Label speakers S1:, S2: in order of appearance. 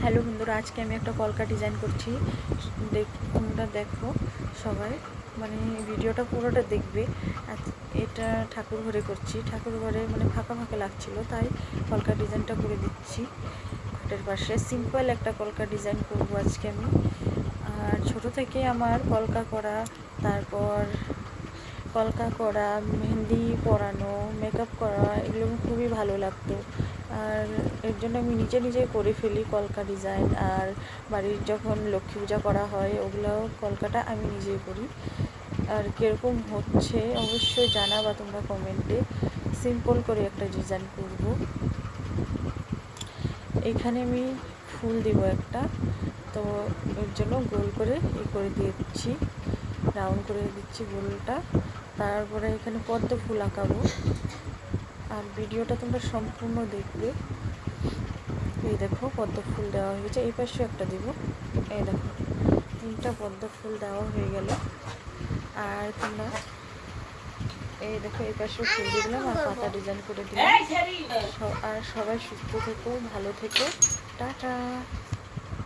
S1: Hello বন্ধুরা, আজকে আমি একটা কলকা ডিজাইন করছি। তোমরা দেখো সবাই, মানে ভিডিওটা পুরোটা দেখবে। এটা ঠাকুর ঘরে করছি, ঠাকুর ঘরে মানে ফাঁকা ফাঁকা লাগছিল, তাই কলকা ডিজাইনটা করে দিচ্ছি। ঘটের পাশে সিম্পল একটা কলকা ডিজাইন করব আজকে আমি। আর ছোটো থেকে আমার কলকা করা, তারপর কলকা করা, মেহেন্দি পরানো, মেকআপ করা, এগুলো খুবই ভালো লাগতো। আর এর জন্য আমি নিজে নিজে করে ফেলি কলকা ডিজাইন। আর বাড়ির যখন লক্ষ্মী পূজা করা হয়, ওগুলোও কলকাটা আমি নিজেই করি। আর কীরকম হচ্ছে অবশ্যই জানাবা তোমরা কমেন্টে। সিম্পল করে একটা ডিজাইন করব। এখানে আমি ফুল দিব একটা, তো এর জন্য গোল করে করে দিচ্ছি, রাউন্ড করে দিচ্ছি গোলটা। তারপরে এখানে পদ্ম ফুল আঁকাবো। আর ভিডিওটা তোমরা সম্পূর্ণ দেখবে। এই দেখো পদ্ম ফুল দেওয়া হয়েছে, এই পাশেও একটা দিব। এই দেখো 3টা পদ্ম ফুল দেওয়া হয়ে গেল। আর তোমরা এই দেখো এই পাশেও ফুল দিয়ে দিলাম, আর পাতা ডিজাইন করে দিলাম। আর সবাই সুস্থ থেকো, ভালো থেকো, টাটা।